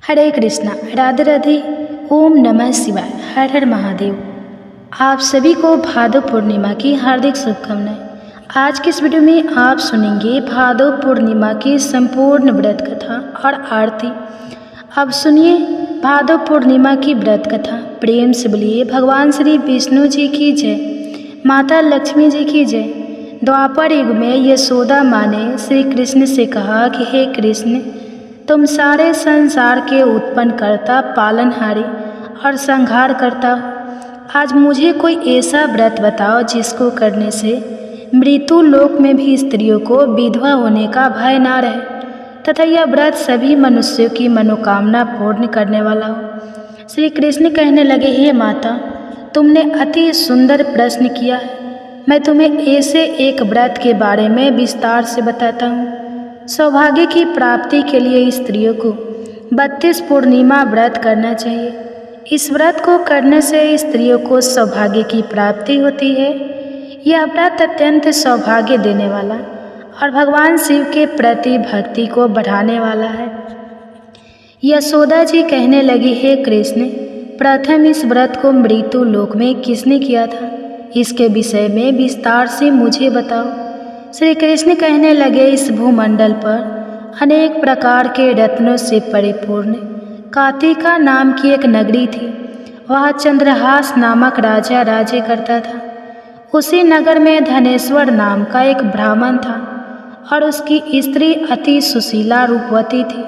हरे कृष्णा, राधे राधे, ओम नमः शिवाय, हर हर महादेव। आप सभी को भादव पूर्णिमा की हार्दिक शुभकामनाएं। आज की इस वीडियो में आप सुनेंगे भादव पूर्णिमा की संपूर्ण व्रत कथा और आरती। अब सुनिए भादव पूर्णिमा की व्रत कथा। प्रेम से बोलिए भगवान श्री विष्णु जी की जय, माता लक्ष्मी जी की जय। द्वापर युग में यशोदा माँ ने श्री कृष्ण से कहा कि हे कृष्ण, तुम सारे संसार के उत्पन्न करता, पालनहारी और संहार करता हो। आज मुझे कोई ऐसा व्रत बताओ जिसको करने से मृत्यु लोक में भी स्त्रियों को विधवा होने का भय ना रहे तथा यह व्रत सभी मनुष्यों की मनोकामना पूर्ण करने वाला हो। श्री कृष्ण कहने लगे, हे माता, तुमने अति सुंदर प्रश्न किया है। मैं तुम्हें ऐसे एक व्रत के बारे में विस्तार से बताता हूँ। सौभाग्य की प्राप्ति के लिए स्त्रियों को 32 पूर्णिमा व्रत करना चाहिए। इस व्रत को करने से स्त्रियों को सौभाग्य की प्राप्ति होती है। यह व्रत अत्यंत सौभाग्य देने वाला और भगवान शिव के प्रति भक्ति को बढ़ाने वाला है। यशोदा जी कहने लगी, हे कृष्ण, प्रथम इस व्रत को मृत्यु लोक में किसने किया था? इसके विषय में विस्तार से मुझे बताओ। श्री कृष्ण कहने लगे, इस भूमंडल पर अनेक प्रकार के रत्नों से परिपूर्ण कातिका नाम की एक नगरी थी। वह चंद्रहास नामक राजा राज्य करता था। उसी नगर में धनेश्वर नाम का एक ब्राह्मण था और उसकी स्त्री अति सुशीला रूपवती थी।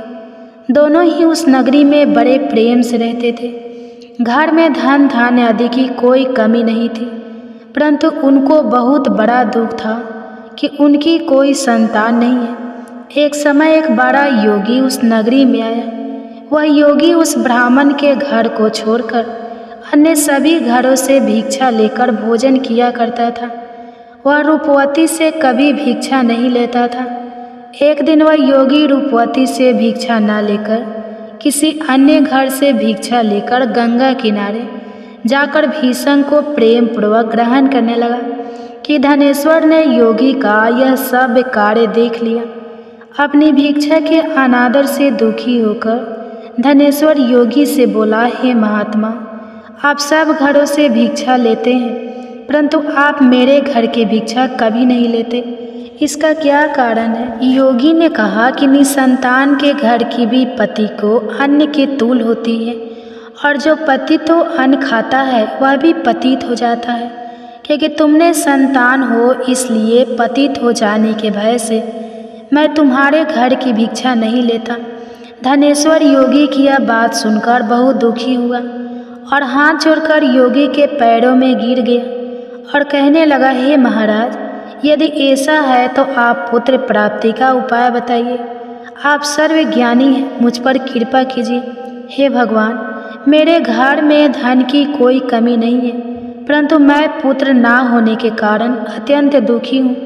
दोनों ही उस नगरी में बड़े प्रेम से रहते थे। घर में धन धान्य आदि की कोई कमी नहीं थी, परंतु उनको बहुत बड़ा दुख था कि उनकी कोई संतान नहीं है। एक समय एक बड़ा योगी उस नगरी में आया। वह योगी उस ब्राह्मण के घर को छोड़कर अन्य सभी घरों से भिक्षा लेकर भोजन किया करता था। वह रूपवती से कभी भिक्षा नहीं लेता था। एक दिन वह योगी रूपवती से भिक्षा न लेकर किसी अन्य घर से भिक्षा लेकर गंगा किनारे जाकर भीषण को प्रेम पूर्वक ग्रहण करने लगा कि धनेश्वर ने योगी का यह सब कार्य देख लिया। अपनी भिक्षा के अनादर से दुखी होकर धनेश्वर योगी से बोला, हे महात्मा, आप सब घरों से भिक्षा लेते हैं, परंतु आप मेरे घर की भिक्षा कभी नहीं लेते। इसका क्या कारण है? योगी ने कहा कि निसंतान के घर की भी पति को अन्न के तूल होती है, और जो पति तो अन्न खाता है वह भी पतित हो जाता है। क्योंकि तुमने संतान हो, इसलिए पतित हो जाने के भय से मैं तुम्हारे घर की भिक्षा नहीं लेता। धनेश्वर योगी की यह बात सुनकर बहुत दुखी हुआ और हाथ जोड़कर योगी के पैरों में गिर गया और कहने लगा, हे महाराज, यदि ऐसा है तो आप पुत्र प्राप्ति का उपाय बताइए। आप सर्वज्ञानी हैं, मुझ पर कृपा कीजिए। हे भगवान, मेरे घर में धन की कोई कमी नहीं है, परंतु मैं पुत्र ना होने के कारण अत्यंत दुखी हूँ।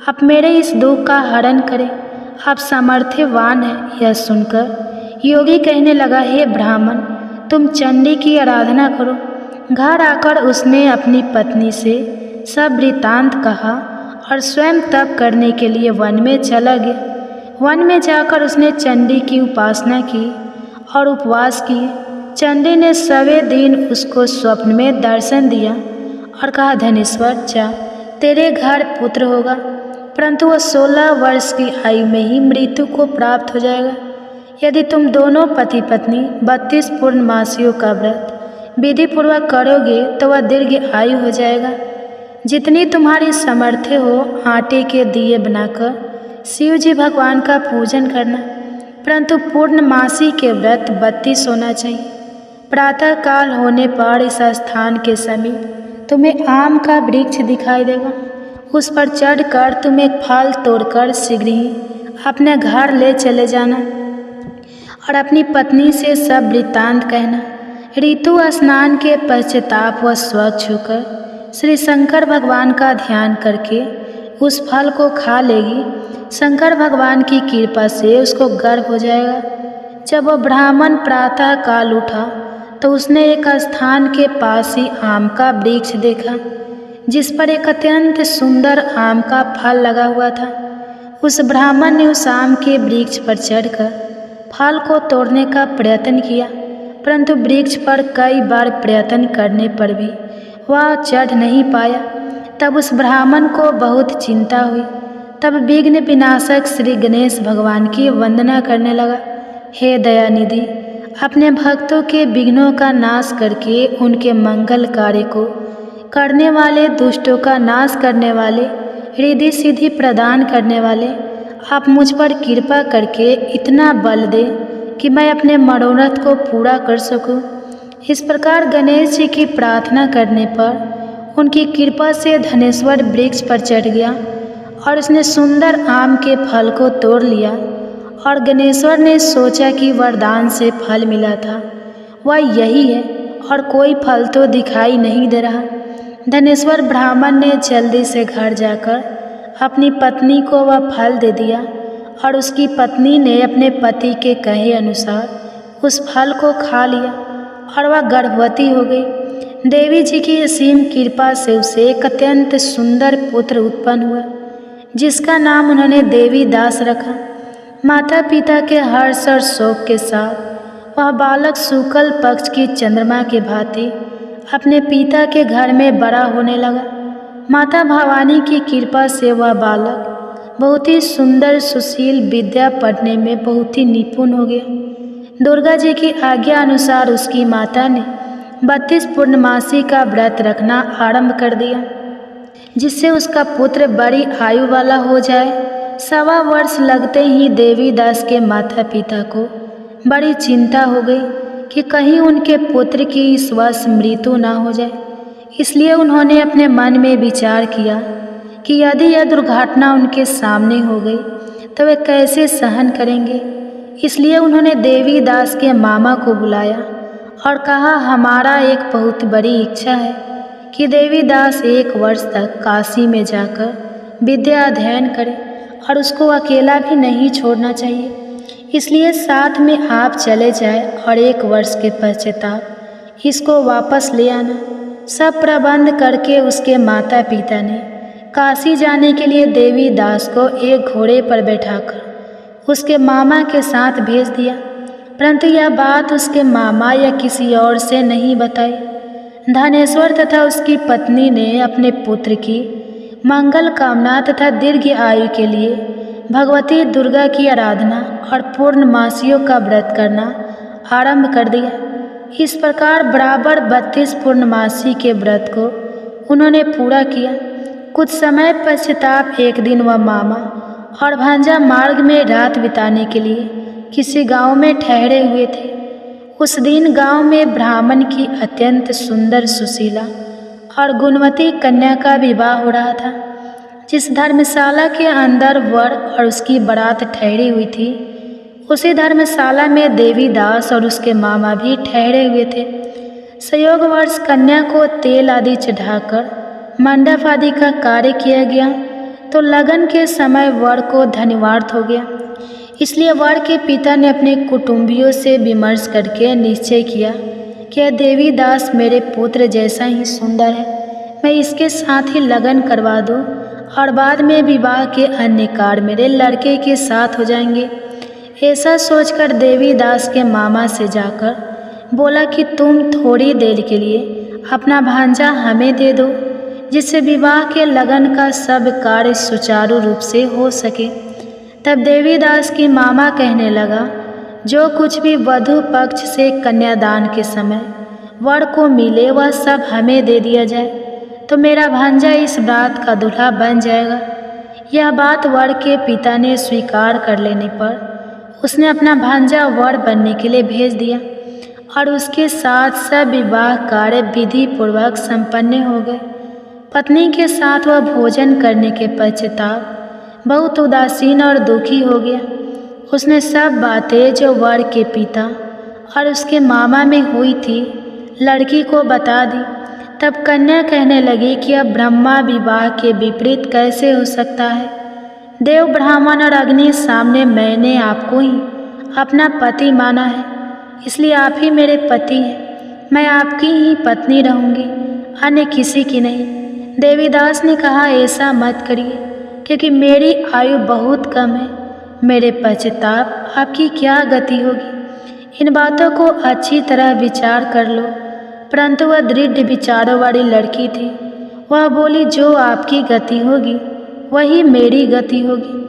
आप मेरे इस दुख का हरण करें, आप सामर्थ्यवान हैं। यह सुनकर योगी कहने लगा, हे ब्राह्मण, तुम चंडी की आराधना करो। घर आकर उसने अपनी पत्नी से सब वृत्तांत कहा और स्वयं तप करने के लिए वन में चला गया। वन में जाकर उसने चंडी की उपासना की और उपवास किए। चंडी ने सवे दिन उसको स्वप्न में दर्शन दिया और कहा, धनेश्वर, जा, तेरे घर पुत्र होगा, परंतु वह 16 वर्ष की आयु में ही मृत्यु को प्राप्त हो जाएगा। यदि तुम दोनों पति पत्नी 32 पूर्णमासियों का व्रत विधि पूर्वक करोगे तो वह दीर्घ आयु हो जाएगा। जितनी तुम्हारी सामर्थ्य हो, आटे के दिए बनाकर शिव जी भगवान का पूजन करना, परंतु पूर्णमासी के व्रत 32 होना चाहिए। प्रातः काल होने पर इस स्थान के समीप तुम्हें आम का वृक्ष दिखाई देगा। उस पर चढ़कर तुम एक फल तोड़कर शीघ्र ही अपने घर ले चले जाना और अपनी पत्नी से सब वृत्तांत कहना। ऋतु स्नान के पश्चाताप वह स्वच्छ होकर श्री शंकर भगवान का ध्यान करके उस फल को खा लेगी। शंकर भगवान की कृपा से उसको गर्भ हो जाएगा। जब वह ब्राह्मण प्रातः काल उठा तो उसने एक स्थान के पास ही आम का वृक्ष देखा, जिस पर एक अत्यंत सुंदर आम का फल लगा हुआ था। उस ब्राह्मण ने उस आम के वृक्ष पर चढ़कर फल को तोड़ने का प्रयत्न किया, परंतु वृक्ष पर कई बार प्रयत्न करने पर भी वह चढ़ नहीं पाया। तब उस ब्राह्मण को बहुत चिंता हुई। तब विघ्न विनाशक श्री गणेश भगवान की वंदना करने लगा। हे दयानिधि, अपने भक्तों के विघ्नों का नाश करके उनके मंगल कार्य को करने वाले, दुष्टों का नाश करने वाले, रिद्धि सिद्धि प्रदान करने वाले, आप मुझ पर कृपा करके इतना बल दे कि मैं अपने मनोरथ को पूरा कर सकूं। इस प्रकार गणेश जी की प्रार्थना करने पर उनकी कृपा से धनेश्वर वृक्ष पर चढ़ गया और उसने सुंदर आम के फल को तोड़ लिया। और गणेश्वर ने सोचा कि वरदान से फल मिला था वह यही है और कोई फल तो दिखाई नहीं दे रहा। धनेश्वर ब्राह्मण ने जल्दी से घर जाकर अपनी पत्नी को वह फल दे दिया और उसकी पत्नी ने अपने पति के कहे अनुसार उस फल को खा लिया और वह गर्भवती हो गई। देवी जी की असीम कृपा से उसे एक अत्यंत सुंदर पुत्र उत्पन्न हुआ, जिसका नाम उन्होंने देवी दास रखा। माता पिता के हर्ष और शोक के साथ वह बालक शुक्ल पक्ष की चंद्रमा के भांति अपने पिता के घर में बड़ा होने लगा। माता भवानी की कृपा से वह बालक बहुत ही सुंदर, सुशील, विद्या पढ़ने में बहुत ही निपुण हो गया। दुर्गा जी की आज्ञा अनुसार उसकी माता ने 32 पूर्णमासी का व्रत रखना आरंभ कर दिया, जिससे उसका पुत्र बड़ी आयु वाला हो जाए। 1.25 वर्ष लगते ही देवी दास के माता पिता को बड़ी चिंता हो गई कि कहीं उनके पुत्र की इस वर्ष मृत्यु ना हो जाए। इसलिए उन्होंने अपने मन में विचार किया कि यदि यह दुर्घटना उनके सामने हो गई तो वे कैसे सहन करेंगे। इसलिए उन्होंने देवी दास के मामा को बुलाया और कहा, हमारा एक बहुत बड़ी इच्छा है कि देवी दास 1 वर्ष तक काशी में जाकर विद्या अध्ययन करे और उसको अकेला भी नहीं छोड़ना चाहिए। इसलिए साथ में आप चले जाए और 1 वर्ष के पश्चाताप इसको वापस ले आना। सब प्रबंध करके उसके माता पिता ने काशी जाने के लिए देवी दास को एक घोड़े पर बैठाकर उसके मामा के साथ भेज दिया, परंतु यह बात उसके मामा या किसी और से नहीं बताई। धनेश्वर तथा उसकी पत्नी ने अपने पुत्र की मंगल कामना तथा दीर्घ आयु के लिए भगवती दुर्गा की आराधना और पूर्णमासियों का व्रत करना आरंभ कर दिया। इस प्रकार बराबर 32 पूर्णमासी के व्रत को उन्होंने पूरा किया। कुछ समय पश्चाताप एक दिन वह मामा और भांजा मार्ग में रात बिताने के लिए किसी गांव में ठहरे हुए थे। उस दिन गांव में ब्राह्मण की अत्यंत सुंदर, सुशीला और गुणवती कन्या का विवाह हो रहा था। जिस धर्मशाला के अंदर वर और उसकी बारात ठहरी हुई थी, उसी धर्मशाला में देवी दास और उसके मामा भी ठहरे हुए थे। संयोगवश कन्या को तेल आदि चढ़ाकर मंडप आदि का कार्य किया गया तो लगन के समय वर को धन्यवाद हो गया। इसलिए वर के पिता ने अपने कुटुंबियों से विमर्श करके निश्चय किया कि देवी दास मेरे पुत्र जैसा ही सुंदर है, मैं इसके साथ ही लगन करवा दूं और बाद में विवाह के अन्य कार्य मेरे लड़के के साथ हो जाएंगे। ऐसा सोचकर देवी दास के मामा से जाकर बोला कि तुम थोड़ी देर के लिए अपना भांजा हमें दे दो, जिससे विवाह के लगन का सब कार्य सुचारू रूप से हो सके। तब देवी दास की मामा कहने लगा, जो कुछ भी वधू पक्ष से कन्यादान के समय वर को मिले वह सब हमें दे दिया जाए तो मेरा भांजा इस बात का दूल्हा बन जाएगा। यह बात वर के पिता ने स्वीकार कर लेने पर उसने अपना भांजा वर बनने के लिए भेज दिया और उसके साथ सब विवाह कार्य विधि पूर्वक संपन्न हो गए। पत्नी के साथ वह भोजन करने के पश्चाताप बहुत उदासीन और दुखी हो गया। उसने सब बातें जो वर के पिता और उसके मामा में हुई थी लड़की को बता दी। तब कन्या कहने लगी कि अब ब्रह्मा विवाह के विपरीत कैसे हो सकता है। देव, ब्राह्मण और अग्नि सामने मैंने आपको ही अपना पति माना है, इसलिए आप ही मेरे पति हैं। मैं आपकी ही पत्नी रहूंगी, अन्य किसी की नहीं। देवीदास ने कहा, ऐसा मत करिए क्योंकि मेरी आयु बहुत कम है। मेरे पश्चाताप आपकी क्या गति होगी। इन बातों को अच्छी तरह विचार कर लो। परंतु वह दृढ़ विचारों वाली लड़की थी। वह बोली, जो आपकी गति होगी वही मेरी गति होगी।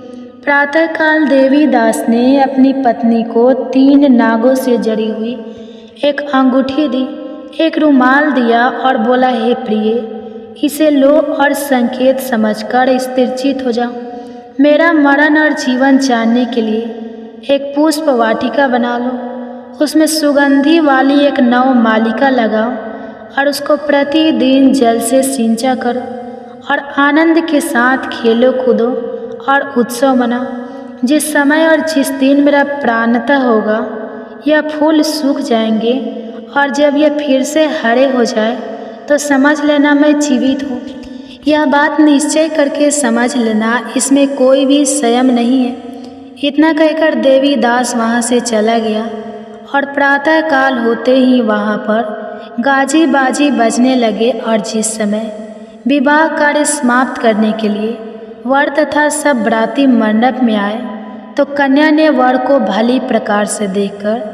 प्रातःकाल देवी दास ने अपनी पत्नी को 3 नागों से जड़ी हुई एक अंगूठी दी, एक रुमाल दिया और बोला, हे प्रिय, इसे लो और संकेत समझकर स्थिरचित हो जाओ। मेरा मरण और जीवन जानने के लिए एक पुष्प वाटिका बना लो, उसमें सुगंधी वाली एक नव मालिका लगाओ और उसको प्रतिदिन जल से सिंचा करो और आनंद के साथ खेलो कूदो और उत्सव मनाओ। जिस समय और जिस दिन मेरा प्राणतः होगा, यह फूल सूख जाएंगे और जब यह फिर से हरे हो जाए तो समझ लेना मैं जीवित हूँ। यह बात निश्चय करके समझ लेना, इसमें कोई भी संयम नहीं है। इतना कहकर देवी दास वहाँ से चला गया और प्रातःकाल होते ही वहाँ पर गाजी बाजी बजने लगे और जिस समय विवाह कार्य समाप्त करने के लिए वर तथा सब बराती मंडप में आए तो कन्या ने वर को भली प्रकार से देखकर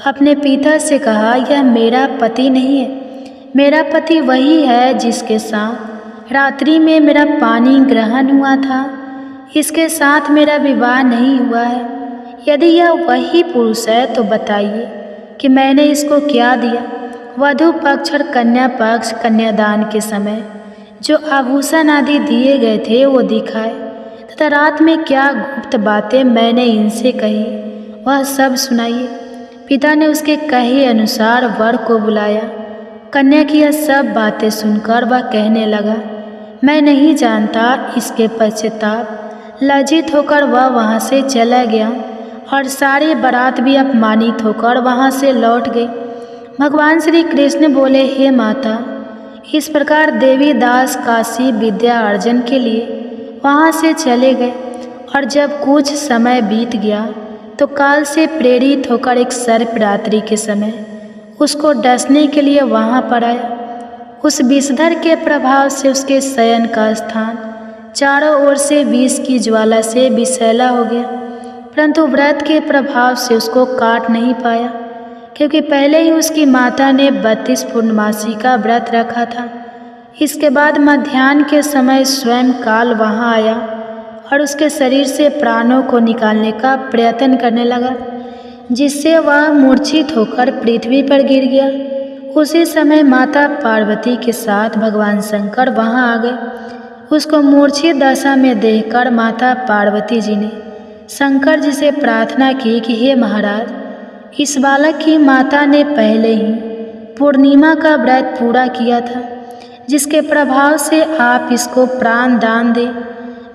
अपने पिता से कहा, यह मेरा पति नहीं है। मेरा पति वही है जिसके साथ रात्रि में मेरा पानी ग्रहण हुआ था। इसके साथ मेरा विवाह नहीं हुआ है। यदि यह वही पुरुष है तो बताइए कि मैंने इसको क्या दिया। वधू पक्ष और कन्या पक्ष कन्यादान के समय जो आभूषण आदि दिए गए थे वो दिखाए तथा रात में क्या गुप्त बातें मैंने इनसे कही वह सब सुनाइए। पिता ने उसके कहे अनुसार वर को बुलाया। कन्या की यह सब बातें सुनकर वह कहने लगा, मैं नहीं जानता। इसके पश्चाताप लज्जित होकर वह वहाँ से चला गया और सारी बारात भी अपमानित होकर वहाँ से लौट गई। भगवान श्री कृष्ण बोले, हे माता, इस प्रकार देवी दास काशी विद्या अर्जन के लिए वहाँ से चले गए और जब कुछ समय बीत गया तो काल से प्रेरित होकर एक सर्प रात्रि के समय उसको डसने के लिए वहाँ पर आया। उस विषधर के प्रभाव से उसके शयन का स्थान चारों ओर से विष की ज्वाला से विषैला हो गया, परंतु व्रत के प्रभाव से उसको काट नहीं पाया, क्योंकि पहले ही उसकी माता ने 32 पूर्णमासी का व्रत रखा था। इसके बाद मध्याह्न के समय स्वयं काल वहाँ आया और उसके शरीर से प्राणों को निकालने का प्रयत्न करने लगा, जिससे वह मूर्छित होकर पृथ्वी पर गिर गया। उसी समय माता पार्वती के साथ भगवान शंकर वहाँ आ गए। उसको मूर्छित दशा में देखकर माता पार्वती जी ने शंकर जी से प्रार्थना की कि हे महाराज, इस बालक की माता ने पहले ही पूर्णिमा का व्रत पूरा किया था, जिसके प्रभाव से आप इसको प्राण दान दें।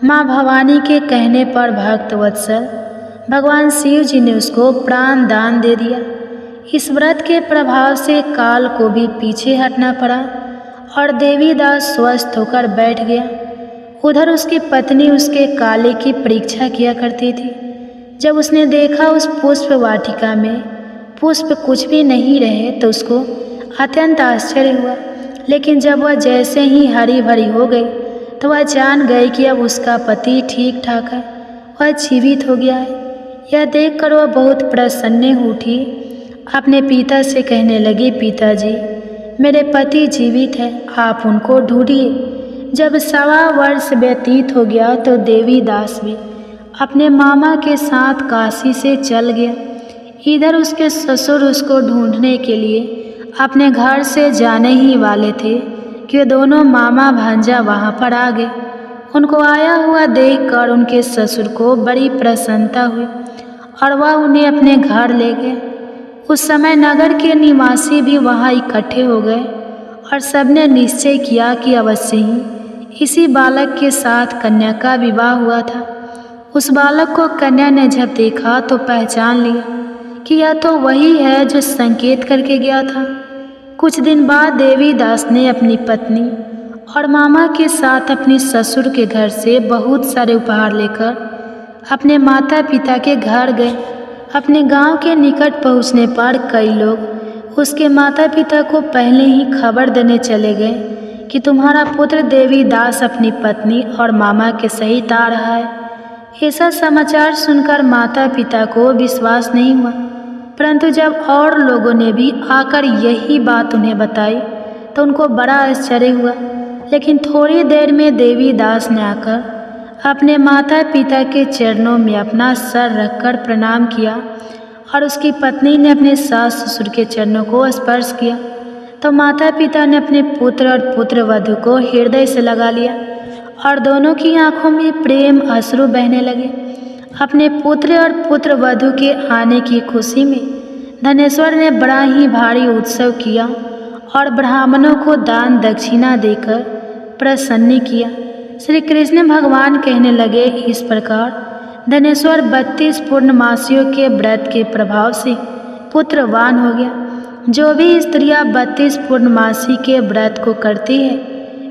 माँ भवानी के कहने पर भक्त वत्सल भगवान शिव जी ने उसको प्राण दान दे दिया। इस व्रत के प्रभाव से काल को भी पीछे हटना पड़ा और देवी दास स्वस्थ होकर बैठ गया। उधर उसकी पत्नी उसके काले की परीक्षा किया करती थी। जब उसने देखा उस पुष्प वाटिका में पुष्प कुछ भी नहीं रहे तो उसको अत्यंत आश्चर्य हुआ, लेकिन जब वह जैसे ही हरी भरी हो गई तो वह जान गई कि अब उसका पति ठीक ठाक है, वह जीवित हो गया है। यह देखकर वह बहुत प्रसन्न उठी। अपने पिता से कहने लगी, पिताजी, मेरे पति जीवित है, आप उनको ढूंढिए। जब 1.25 वर्ष व्यतीत हो गया तो देवी दास भी अपने मामा के साथ काशी से चल गया। इधर उसके ससुर उसको ढूंढने के लिए अपने घर से जाने ही वाले थे कि दोनों मामा भांजा वहाँ पर आ गए। उनको आया हुआ देखकर उनके ससुर को बड़ी प्रसन्नता हुई और वह उन्हें अपने घर ले गए। उस समय नगर के निवासी भी वहाँ इकट्ठे हो गए और सबने निश्चय किया कि अवश्य ही इसी बालक के साथ कन्या का विवाह हुआ था। उस बालक को कन्या ने जब देखा तो पहचान लिया कि यह तो वही है जो संकेत करके गया था। कुछ दिन बाद देवी दास ने अपनी पत्नी और मामा के साथ अपने ससुर के घर से बहुत सारे उपहार लेकर अपने माता पिता के घर गए। अपने गांव के निकट पहुंचने पर कई लोग उसके माता पिता को पहले ही खबर देने चले गए कि तुम्हारा पुत्र देवी दास अपनी पत्नी और मामा के सहित आ रहा है। ऐसा समाचार सुनकर माता पिता को विश्वास नहीं हुआ, परंतु जब और लोगों ने भी आकर यही बात उन्हें बताई तो उनको बड़ा आश्चर्य हुआ। लेकिन थोड़ी देर में देवी दास ने आकर अपने माता पिता के चरणों में अपना सर रखकर प्रणाम किया और उसकी पत्नी ने अपने सास ससुर के चरणों को स्पर्श किया। तो माता पिता ने अपने पुत्र और पुत्र वधू को हृदय से लगा लिया और दोनों की आंखों में प्रेम अश्रु बहने लगे। अपने पुत्र और पुत्र वधू के आने की खुशी में धनेश्वर ने बड़ा ही भारी उत्सव किया और ब्राह्मणों को दान दक्षिणा देकर प्रसन्न किया। श्री कृष्ण भगवान कहने लगे, इस प्रकार धनेश्वर 32 पूर्णमासियों के व्रत के प्रभाव से पुत्रवान हो गया। जो भी स्त्रियां 32 पूर्णमासी के व्रत को करती है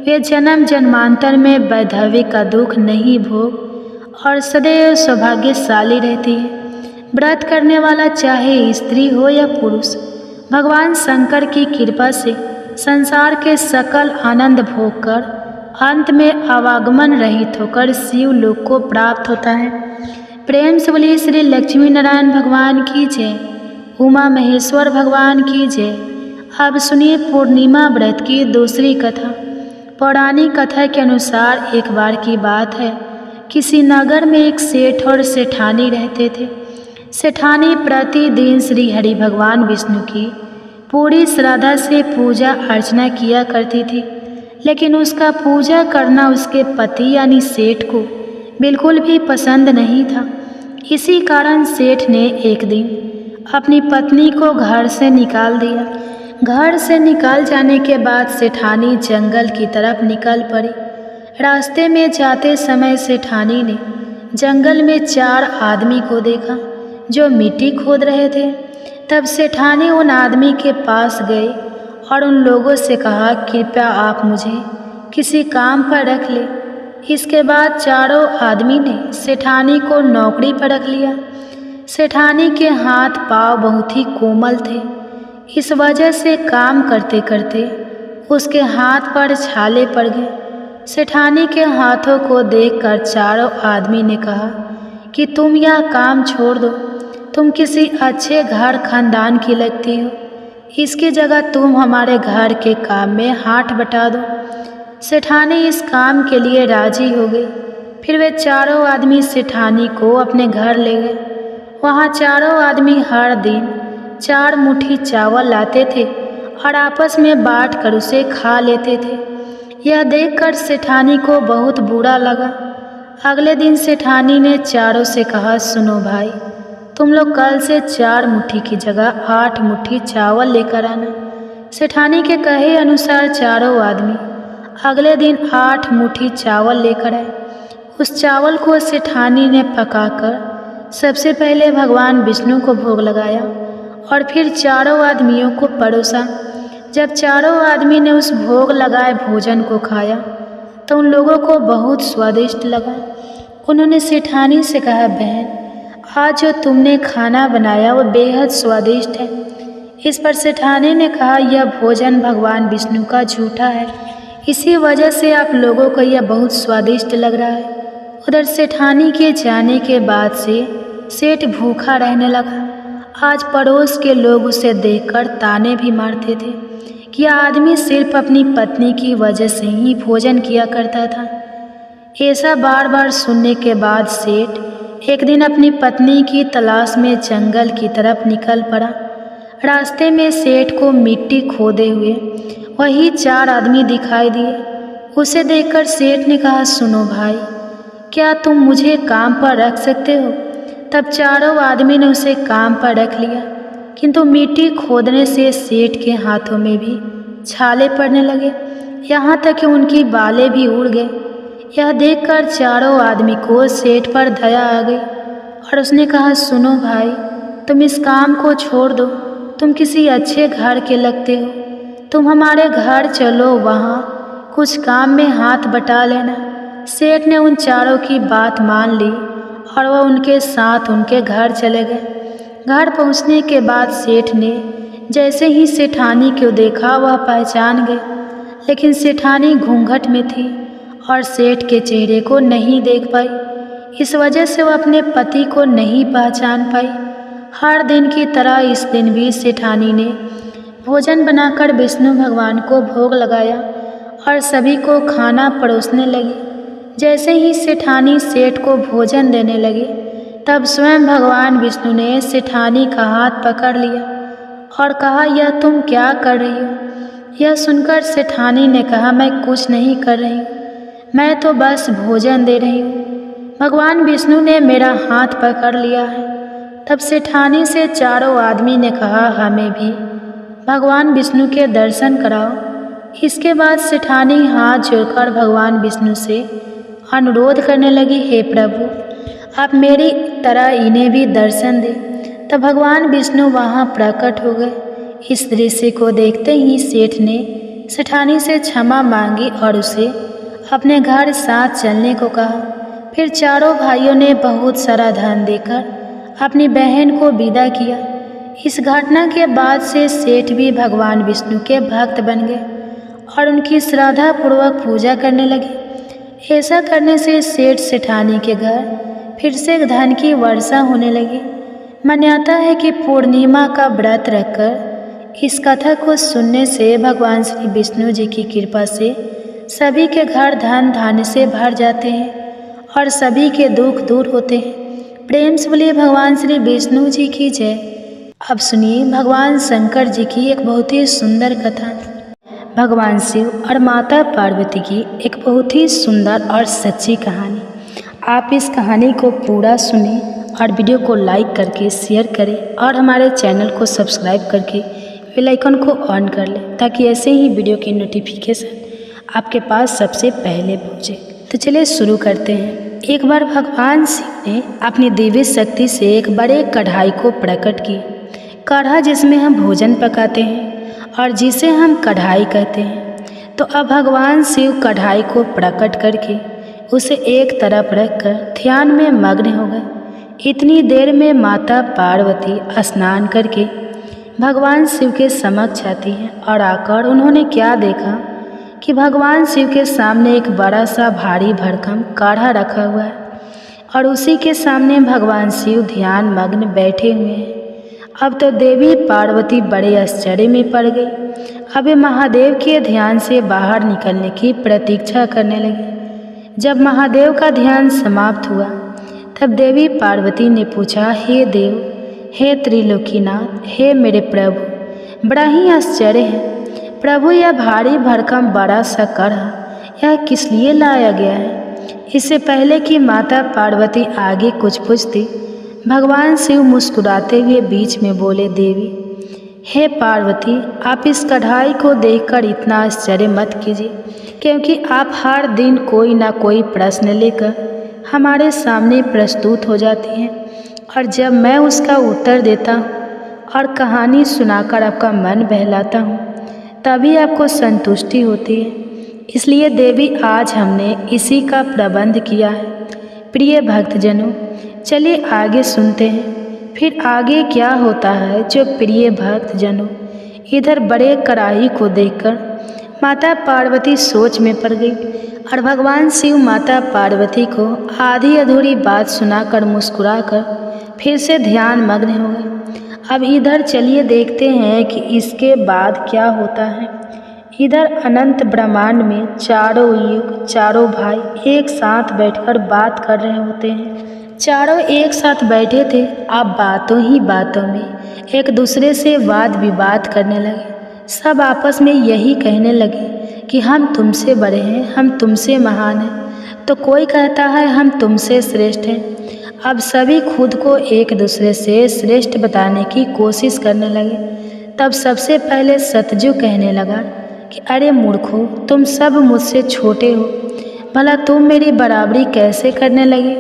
वे जन्म जन्मांतर में वैधव्य का दुख नहीं भोग और सदैव सौभाग्यशाली रहती है। व्रत करने वाला चाहे स्त्री हो या पुरुष, भगवान शंकर की कृपा से संसार के सकल आनंद भोग कर अंत में आवागमन रहित होकर शिव लोक को प्राप्त होता है। प्रेम से बोलिए श्री लक्ष्मी नारायण भगवान की जय, उमा महेश्वर भगवान की जय। अब सुनिए पूर्णिमा व्रत की दूसरी कथा। पौराणिक कथा के अनुसार एक बार की बात है, किसी नगर में एक सेठ और सेठानी रहते थे। सेठानी प्रतिदिन श्री हरि भगवान विष्णु की पूरी श्रद्धा से पूजा अर्चना किया करती थी, लेकिन उसका पूजा करना उसके पति यानी सेठ को बिल्कुल भी पसंद नहीं था। इसी कारण सेठ ने एक दिन अपनी पत्नी को घर से निकाल दिया। घर से निकाल जाने के बाद सेठानी जंगल की तरफ निकल पड़ी। रास्ते में जाते समय सेठानी ने जंगल में 4 आदमी को देखा जो मिट्टी खोद रहे थे। तब सेठानी उन आदमी के पास गई और उन लोगों से कहा, कृपया आप मुझे किसी काम पर रख ले। इसके बाद चारों आदमी ने सेठानी को नौकरी पर रख लिया। सेठानी के हाथ पांव बहुत ही कोमल थे, इस वजह से काम करते करते उसके हाथ पर छाले पड़ गए। सेठानी के हाथों को देखकर चारों आदमी ने कहा कि तुम यह काम छोड़ दो, तुम किसी अच्छे घर खानदान की लगती हो, इसकी जगह तुम हमारे घर के काम में हाथ बटा दो। सेठानी इस काम के लिए राजी हो गई। फिर वे चारों आदमी सेठानी को अपने घर ले गए। वहाँ चारों आदमी हर दिन 4 मुट्ठी चावल लाते थे और आपस में बांट कर उसे खा लेते थे। यह देखकर सेठानी को बहुत बुरा लगा। अगले दिन सेठानी ने चारों से कहा, सुनो भाई, तुम लोग कल से 4 मुट्ठी की जगह 8 मुट्ठी चावल लेकर आना। सेठानी के कहे अनुसार चारों आदमी अगले दिन 8 मुट्ठी चावल लेकर आए। उस चावल को सेठानी ने पकाकर सबसे पहले भगवान विष्णु को भोग लगाया और फिर चारों आदमियों को परोसा। जब चारों आदमी ने उस भोग लगाए भोजन को खाया तो उन लोगों को बहुत स्वादिष्ट लगा। उन्होंने सेठानी से कहा, बहन, आज जो तुमने खाना बनाया वो बेहद स्वादिष्ट है। इस पर सेठानी ने कहा, यह भोजन भगवान विष्णु का झूठा है, इसी वजह से आप लोगों को यह बहुत स्वादिष्ट लग रहा है। उधर सेठानी के जाने के बाद से सेठ भूखा रहने लगा। आज पड़ोस के लोग उसे देखकर ताने भी मारते थे कि यह आदमी सिर्फ अपनी पत्नी की वजह से ही भोजन किया करता था। ऐसा बार बार सुनने के बाद सेठ एक दिन अपनी पत्नी की तलाश में जंगल की तरफ निकल पड़ा। रास्ते में सेठ को मिट्टी खोदे हुए वही 4 आदमी दिखाई दिए। उसे देखकर सेठ ने कहा, सुनो भाई, क्या तुम मुझे काम पर रख सकते हो? तब चारों आदमी ने उसे काम पर रख लिया, किंतु मिट्टी खोदने से सेठ के हाथों में भी छाले पड़ने लगे, यहाँ तक कि उनकी बालें भी उड़ गए। यह देखकर चारों आदमी को सेठ पर दया आ गई और उसने कहा, सुनो भाई, तुम इस काम को छोड़ दो, तुम किसी अच्छे घर के लगते हो, तुम हमारे घर चलो, वहाँ कुछ काम में हाथ बटा लेना। सेठ ने उन चारों की बात मान ली और वह उनके साथ उनके घर चले गए। घर पहुँचने के बाद सेठ ने जैसे ही सेठानी को देखा वह पहचान गए, लेकिन सेठानी घूंघट में थी और सेठ के चेहरे को नहीं देख पाई। इस वजह से वो अपने पति को नहीं पहचान पाई। हर दिन की तरह इस दिन भी सेठानी ने भोजन बनाकर विष्णु भगवान को भोग लगाया और सभी को खाना परोसने लगी। जैसे ही सेठानी सेठ को भोजन देने लगी, तब स्वयं भगवान विष्णु ने सेठानी का हाथ पकड़ लिया और कहा, यह तुम क्या कर रही हो? यह सुनकर सेठानी ने कहा, मैं कुछ नहीं कर रही हूँ, मैं तो बस भोजन दे रही हूँ। भगवान विष्णु ने मेरा हाथ पकड़ लिया है। तब सेठानी से चारों आदमी ने कहा, हमें भी भगवान विष्णु के दर्शन कराओ। इसके बाद सेठानी हाथ जोड़कर भगवान विष्णु से अनुरोध करने लगी, हे प्रभु, आप मेरी तरह इन्हें भी दर्शन दें। तब भगवान विष्णु वहाँ प्रकट हो गए। इस दृश्य को देखते ही सेठ ने सेठानी से क्षमा मांगी और उसे अपने घर साथ चलने को कहा। फिर चारों भाइयों ने बहुत सारा धन देकर अपनी बहन को विदा किया। इस घटना के बाद से सेठ भी भगवान विष्णु के भक्त बन गए और उनकी श्रद्धापूर्वक पूजा करने लगे। ऐसा करने से सेठ सेठानी के घर फिर से धन की वर्षा होने लगी। मान्यता है कि पूर्णिमा का व्रत रखकर इस कथा को सुनने से भगवान श्री विष्णु जी की कृपा से सभी के घर धन धान्य से भर जाते हैं और सभी के दुख दूर होते हैं। प्रेम से बोलिए भगवान श्री विष्णु जी की जय। अब सुनिए भगवान शंकर जी की एक बहुत ही सुंदर कथा। भगवान शिव और माता पार्वती की एक बहुत ही सुंदर और सच्ची कहानी। आप इस कहानी को पूरा सुने और वीडियो को लाइक करके शेयर करें और हमारे चैनल को सब्सक्राइब करके बेल आइकन को ऑन कर लें, ताकि ऐसे ही वीडियो की नोटिफिकेशन आपके पास सबसे पहले पहुँचे। तो चलिए शुरू करते हैं। एक बार भगवान शिव ने अपनी दिव्य शक्ति से एक बड़े कढ़ाई को प्रकट किया। कढ़ा जिसमें हम भोजन पकाते हैं और जिसे हम कढ़ाई कहते हैं। तो अब भगवान शिव कढ़ाई को प्रकट करके उसे एक तरफ रखकर ध्यान में मग्न हो गए। इतनी देर में माता पार्वती स्नान करके भगवान शिव के समक्ष आती हैं और आकर उन्होंने क्या देखा कि भगवान शिव के सामने एक बड़ा सा भारी भरकम काढ़ा रखा हुआ है और उसी के सामने भगवान शिव ध्यान मग्न बैठे हुए हैं। अब तो देवी पार्वती बड़े आश्चर्य में पड़ गई। अब वे महादेव के ध्यान से बाहर निकलने की प्रतीक्षा करने लगे। जब महादेव का ध्यान समाप्त हुआ, तब देवी पार्वती ने पूछा, हे देव, हे त्रिलोकीनाथ, हे मेरे प्रभु, बड़ा ही आश्चर्य है प्रभु, यह भारी भरकम बड़ा सा कढ़ा यह किस लिए लाया गया है? इससे पहले कि माता पार्वती आगे कुछ पूछती, भगवान शिव मुस्कुराते हुए बीच में बोले, देवी, हे पार्वती, आप इस कढ़ाई को देखकर इतना आश्चर्य मत कीजिए, क्योंकि आप हर दिन कोई ना कोई प्रश्न लेकर हमारे सामने प्रस्तुत हो जाती हैं और जब मैं उसका उत्तर देता हूँ और कहानी सुनाकर आपका मन बहलाता हूँ, तभी आपको संतुष्टि होती है। इसलिए देवी, आज हमने इसी का प्रबंध किया है। प्रिय भक्तजनों, चलिए आगे सुनते हैं फिर आगे क्या होता है। जो प्रिय भक्तजनों, इधर बड़े कढ़ाई को देखकर माता पार्वती सोच में पड़ गई और भगवान शिव माता पार्वती को आधी अधूरी बात सुनाकर मुस्कुराकर फिर से ध्यान मग्न हो गए। अब इधर चलिए देखते हैं कि इसके बाद क्या होता है। इधर अनंत ब्रह्मांड में चारों युग चारों भाई एक साथ बैठकर बात कर रहे होते हैं। चारों एक साथ बैठे थे। अब बातों ही बातों में एक दूसरे से वाद विवाद करने लगे। सब आपस में यही कहने लगे कि हम तुमसे बड़े हैं, हम तुमसे महान हैं। तो कोई कहता है हम तुमसे श्रेष्ठ हैं। अब सभी खुद को एक दूसरे से श्रेष्ठ बताने की कोशिश करने लगे। तब सबसे पहले सतजू कहने लगा कि अरे मूर्खों, तुम सब मुझसे छोटे हो, भला तुम मेरी बराबरी कैसे करने लगे?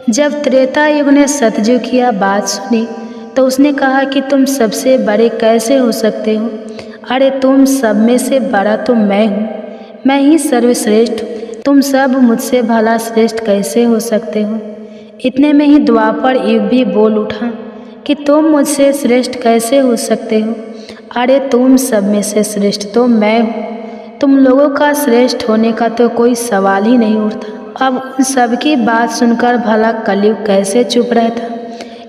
जब त्रेता युग ने सतजू की बात सुनी तो उसने कहा कि तुम सबसे बड़े कैसे हो सकते हो? अरे तुम सब में से बड़ा तो मैं हूँ, मैं ही सर्वश्रेष्ठ। तुम सब मुझसे भला श्रेष्ठ कैसे हो सकते हो? इतने में ही द्वापर युग भी बोल उठा कि तुम मुझसे श्रेष्ठ कैसे हो सकते हो? अरे तुम सब में से श्रेष्ठ तो मैं हूँ, तुम लोगों का श्रेष्ठ होने का तो कोई सवाल ही नहीं उठता। अब उन सबकी बात सुनकर भला कलयुग कैसे चुप रहता।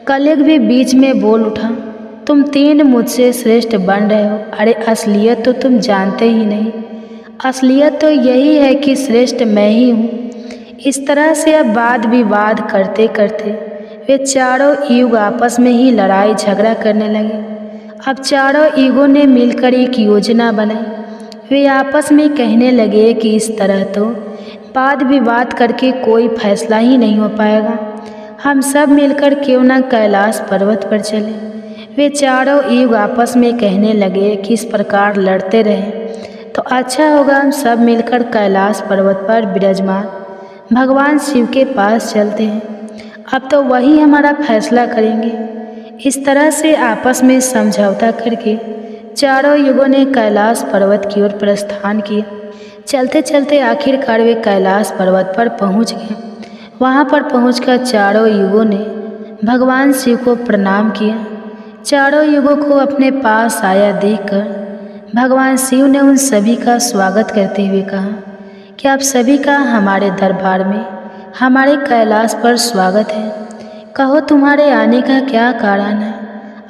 कलयुग भी बीच में बोल उठा, तुम तीन मुझसे श्रेष्ठ बन रहे हो। अरे असलियत तो तुम जानते ही नहीं, असलियत तो यही है कि श्रेष्ठ मैं ही हूँ। इस तरह से अब वाद विवाद करते करते वे चारों युग आपस में ही लड़ाई झगड़ा करने लगे। अब चारों युगों ने मिलकर एक योजना बनाई। वे आपस में कहने लगे कि इस तरह तो वाद विवाद करके कोई फैसला ही नहीं हो पाएगा, हम सब मिलकर क्यों न कैलाश पर्वत पर चले। वे चारों युग आपस में कहने लगे कि इस प्रकार लड़ते रहें तो अच्छा होगा, हम सब मिलकर कैलाश पर्वत पर विराजमान भगवान शिव के पास चलते हैं, अब तो वही हमारा फैसला करेंगे। इस तरह से आपस में समझौता करके चारों युगों ने कैलाश पर्वत की ओर प्रस्थान किया। चलते चलते आखिरकार वे कैलाश पर्वत पर पहुंच गए। वहां पर पहुंचकर चारों युगों ने भगवान शिव को प्रणाम किया। चारों युगों को अपने पास आया देखकर भगवान शिव ने उन सभी का स्वागत करते हुए कहा कि आप सभी का हमारे दरबार में, हमारे कैलाश पर स्वागत है। कहो तुम्हारे आने का क्या कारण है?